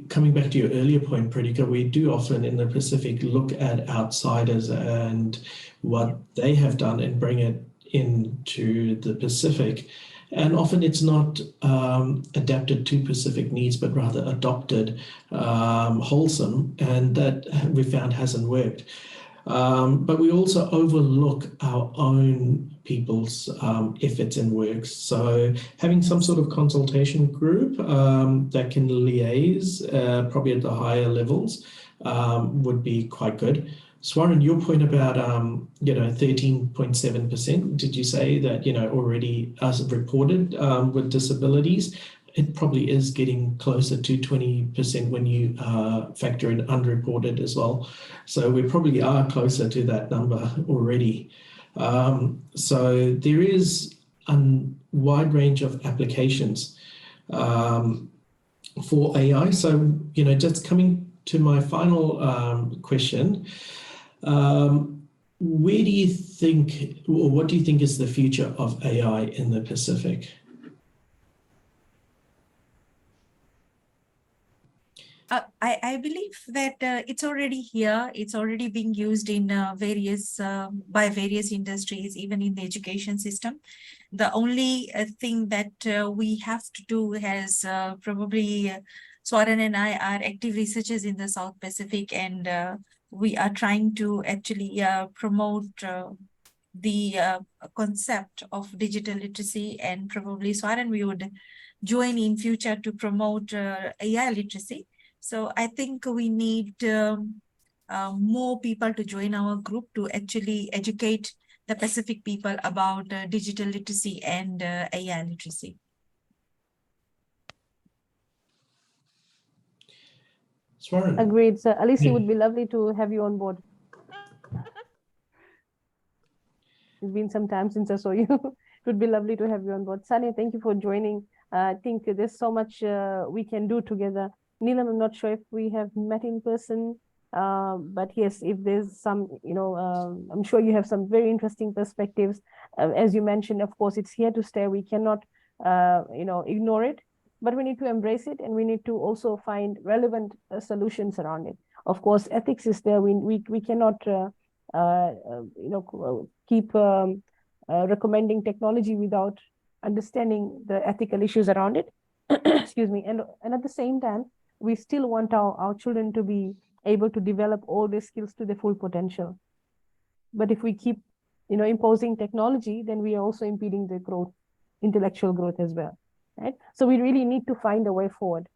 A: Coming back to your earlier point, Pritika, we do often in the Pacific look at outsiders and what they have done and bring it into the Pacific. And often it's not adapted to Pacific needs, but rather adopted, wholesome, and that we found hasn't worked. But we also overlook our own people's efforts and works. So having some sort of consultation group that can liaise probably at the higher levels would be quite good. Swaran, your point about 13.7%, did you say that already as reported with disabilities? It probably is getting closer to 20% when you factor in unreported as well. So we probably are closer to that number already. So there is a wide range of applications for AI. So, just coming to my final question, where do you think, or what do you think is the future of AI in the Pacific?
B: I believe that it's already here. It's already being used in by various industries, even in the education system. The only thing that we have to do is probably Swaran and I are active researchers in the South Pacific, and we are trying to actually promote the concept of digital literacy, and probably Swaran, we would join in future to promote AI literacy. So I think we need more people to join our group to actually educate the Pacific people about digital literacy and AI literacy.
A: Swaran.
C: Agreed. So Alice, it would be lovely to have you on board. It's been some time since I saw you. It would be lovely to have you on board. Sunny, thank you for joining. I think there's so much we can do together. Neelam, I'm not sure if we have met in person, but yes, if there's some, I'm sure you have some very interesting perspectives. As you mentioned, of course, it's here to stay. We cannot, ignore it, but we need to embrace it, and we need to also find relevant solutions around it. Of course, ethics is there. We cannot, keep recommending technology without understanding the ethical issues around it. Excuse me. And at the same time, we still want our children to be able to develop all their skills to their full potential. But if we keep, imposing technology, then we are also impeding the growth, intellectual growth as well, right? So we really need to find a way forward.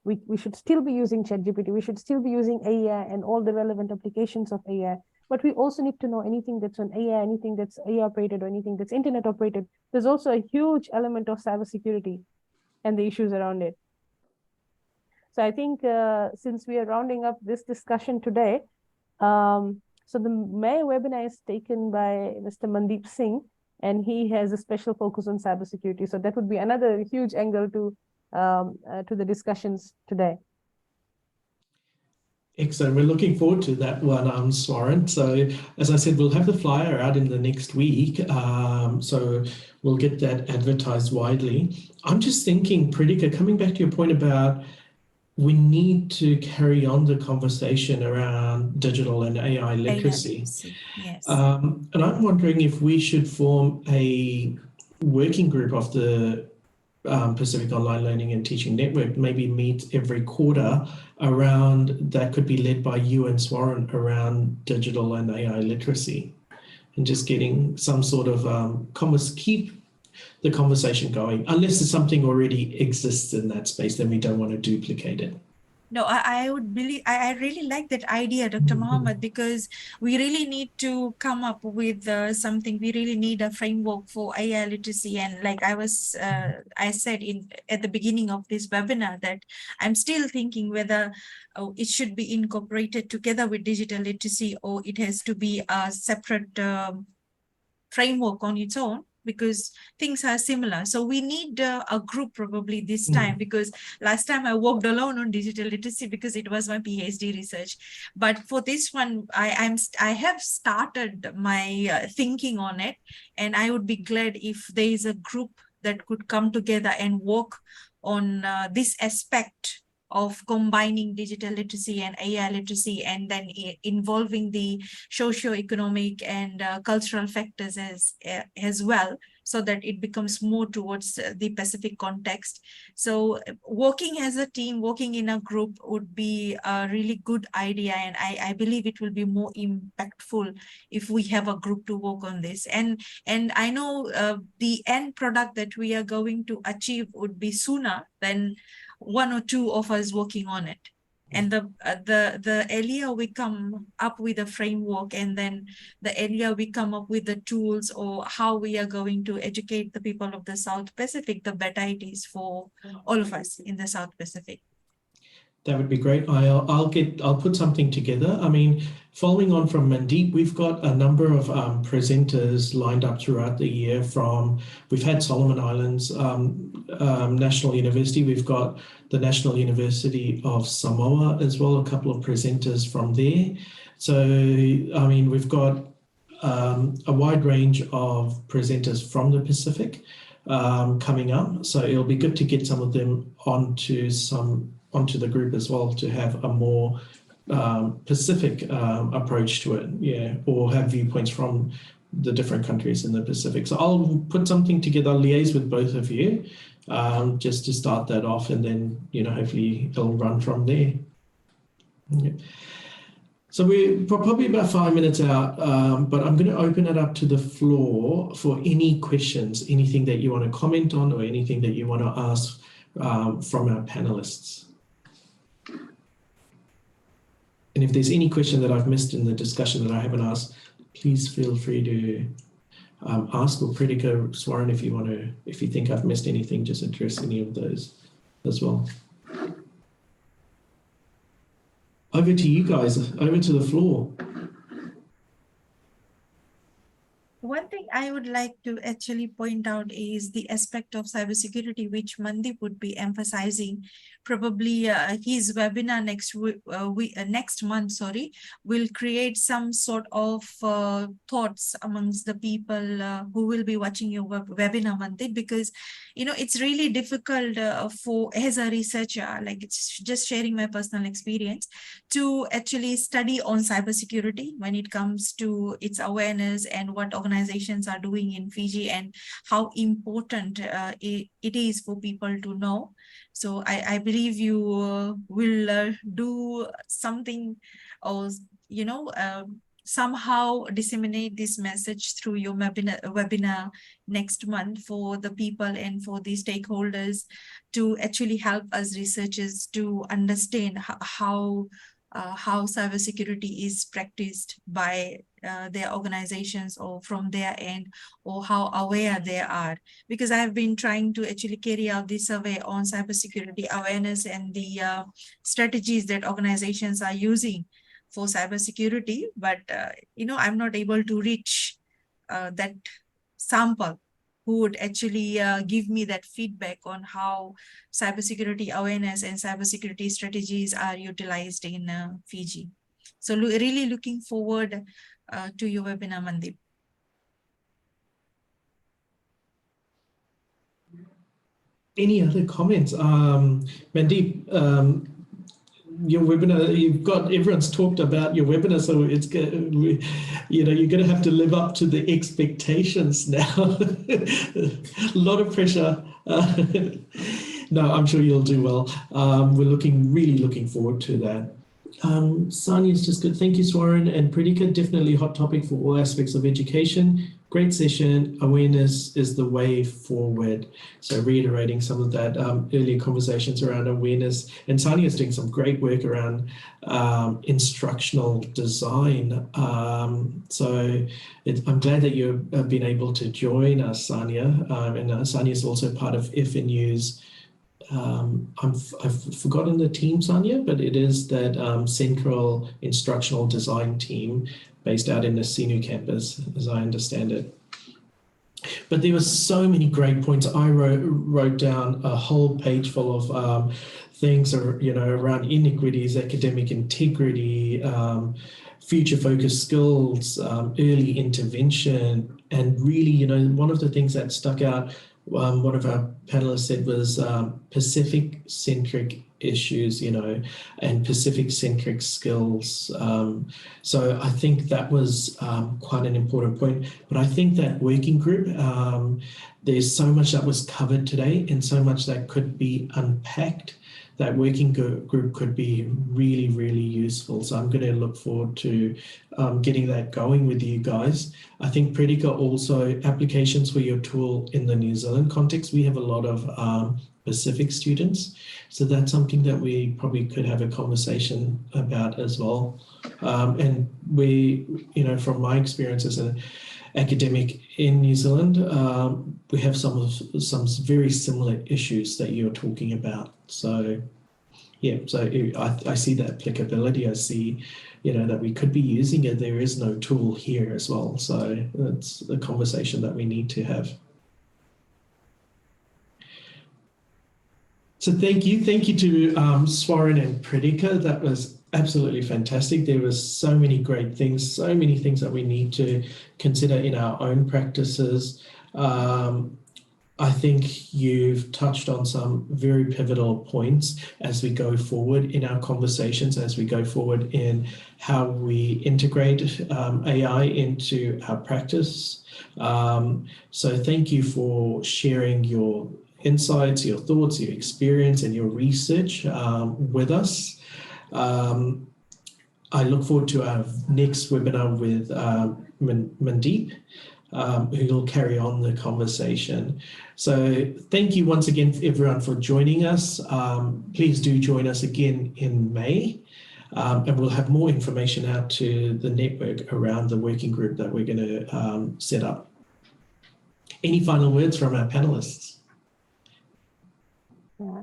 C: We should still be using ChatGPT. We should still be using AI and all the relevant applications of AI. But we also need to know anything that's on AI, anything that's AI operated, or anything that's internet operated. There's also a huge element of cybersecurity and the issues around it. So I think since we are rounding up this discussion today, so the May webinar is taken by Mr. Mandeep Singh, and he has a special focus on cybersecurity. So that would be another huge angle to the discussions today.
A: Excellent. We're looking forward to that one, Swaran. So as I said, we'll have the flyer out in the next week. So we'll get that advertised widely. I'm just thinking, Pritika, coming back to your point about we need to carry on the conversation around digital and AI literacy.
B: Yes.
A: And I'm wondering if we should form a working group of the Pacific Online Learning and Teaching Network, maybe meet every quarter around, that could be led by you and Swaran, around digital and AI literacy, and just getting some sort of keep the conversation going. Unless there's something already exists in that space, then we don't want to duplicate it.
B: No, I really like that idea, Dr. Mohammed, because we really need to come up with something. We really need a framework for AI literacy. And like I said at the beginning of this webinar, that I'm still thinking whether it should be incorporated together with digital literacy, or it has to be a separate framework on its own, because things are similar. So we need a group probably this time, because last time I worked alone on digital literacy because it was my PhD research. But for this one, I have started my thinking on it, and I would be glad if there is a group that could come together and work on this aspect of combining digital literacy and AI literacy, and then involving the socio-economic and cultural factors as well, so that it becomes more towards the Pacific context. So working as a team, working in a group would be a really good idea, and I believe it will be more impactful if we have a group to work on this. And I know the end product that we are going to achieve would be sooner than one or two of us working on it. And the earlier we come up with a framework, and then the earlier we come up with the tools or how we are going to educate the people of the South Pacific, the better it is for all of us in the South Pacific.
A: That would be great. I'll put something together. I mean, following on from Mandeep, we've got a number of presenters lined up throughout the year we've had Solomon Islands National University, we've got the National University of Samoa as well, a couple of presenters from there. So, I mean, we've got a wide range of presenters from the Pacific coming up. So it'll be good to get some of them onto the group as well, to have a more Pacific approach to it, yeah, or have viewpoints from the different countries in the Pacific. So I'll put something together, liaise with both of you, just to start that off, and then, you know, hopefully it'll run from there. Yeah. So we're probably about 5 minutes out, but I'm going to open it up to the floor for any questions, anything that you want to comment on, or anything that you want to ask from our panelists. And if there's any question that I've missed in the discussion that I haven't asked, please feel free to ask, or Pritika, Swaran, if you think I've missed anything, just address any of those as well. Over to you guys, over to the floor.
B: One thing I would like to actually point out is the aspect of cybersecurity, which Mandeep would be emphasizing. Probably his webinar next month, will create some sort of thoughts amongst the people who will be watching your webinar, Mandeep, because, you know, it's really difficult as a researcher, like, it's just sharing my personal experience, to actually study on cybersecurity when it comes to its awareness and what organizations are doing in Fiji, and how important it is for people to know. So I believe you will do something, or, you know, somehow disseminate this message through your webinar next month for the people and for the stakeholders, to actually help us researchers to understand how cybersecurity is practiced by their organizations, or from their end, or how aware they are. Because I have been trying to actually carry out this survey on cybersecurity awareness and the strategies that organizations are using for cybersecurity, but you know, I'm not able to reach that sample who would actually give me that feedback on how cybersecurity awareness and cybersecurity strategies are utilized in Fiji. So really looking forward to your webinar, Mandeep.
A: Any other comments? Mandeep, your webinar, everyone's talked about your webinar, so it's, you know, you're going to have to live up to the expectations now. A lot of pressure. No, I'm sure you'll do well. We're really looking forward to that. Sania's just good. Thank you, Swaran and Pritika. Definitely hot topic for all aspects of education. Great session. Awareness is the way forward. So reiterating some of that earlier conversations around awareness. And Sania's doing some great work around instructional design. So I'm glad that you've been able to join us, Sania. And Sania's also part of FNU's, I've forgotten the team, Sania, but it is that central instructional design team based out in the Sinu campus, as I understand it. But there were so many great points. I wrote down a whole page full of things, you know, around inequities, academic integrity, future-focused skills, early intervention, and really, you know, one of the things that stuck out, one of our panelists said, was Pacific-centric issues, you know, and Pacific-centric skills. So I think that was quite an important point. But I think that working group, there's so much that was covered today and so much that could be unpacked. That working group could be really, really useful. So I'm going to look forward to getting that going with you guys. I think Pritika, also applications for your tool in the New Zealand context. We have a lot of Pacific students. So that's something that we probably could have a conversation about as well. And we, you know, from my experience as an academic in New Zealand, we have some very similar issues that you're talking about. So yeah, so I see the applicability. I see, that we could be using it. There is no tool here as well. So it's a conversation that we need to have. So thank you. Thank you to Swaran and Pritika. That was absolutely fantastic. There was so many great things, so many things that we need to consider in our own practices. I think you've touched on some very pivotal points as we go forward in our conversations, as we go forward in how we integrate AI into our practice. So thank you for sharing your insights, your thoughts, your experience, and your research with us. I look forward to our next webinar with Mandeep, who will carry on the conversation. So thank you once again, everyone, for joining us. Please do join us again in May, and we'll have more information out to the network around the working group that we're going to set up. Any final words from our panelists?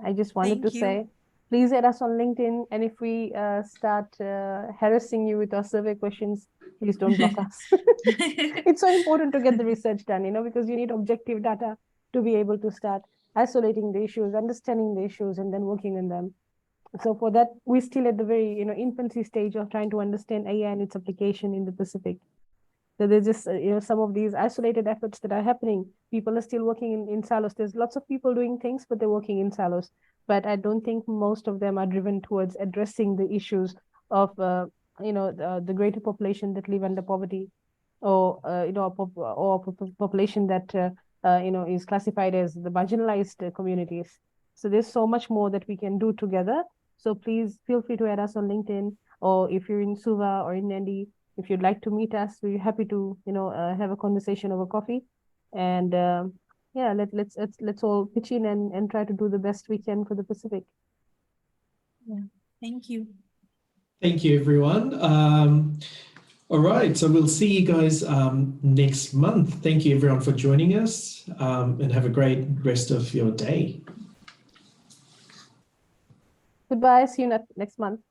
C: I just wanted
B: Thank
C: to
B: you.
C: say, please add us on LinkedIn. And if we start harassing you with our survey questions, please don't block us. It's so important to get the research done, because you need objective data to be able to start isolating the issues, understanding the issues, and then working on them. So for that, we're still at the very, infancy stage of trying to understand AI and its application in the Pacific. So there's just, some of these isolated efforts that are happening. People are still working in silos. There's lots of people doing things, but they're working in silos. But I don't think most of them are driven towards addressing the issues of, the greater population that live under poverty, or, population that, is classified as the marginalized communities. So there's so much more that we can do together. So please feel free to add us on LinkedIn, or if you're in Suva or in Nandi, if you'd like to meet us, we're happy to, have a conversation over coffee. And yeah, let's all pitch in and try to do the best we can for the Pacific.
B: Yeah. Thank you.
A: Thank you, everyone. All right, so we'll see you guys next month. Thank you, everyone, for joining us, and have a great rest of your day.
C: Goodbye. See you next month.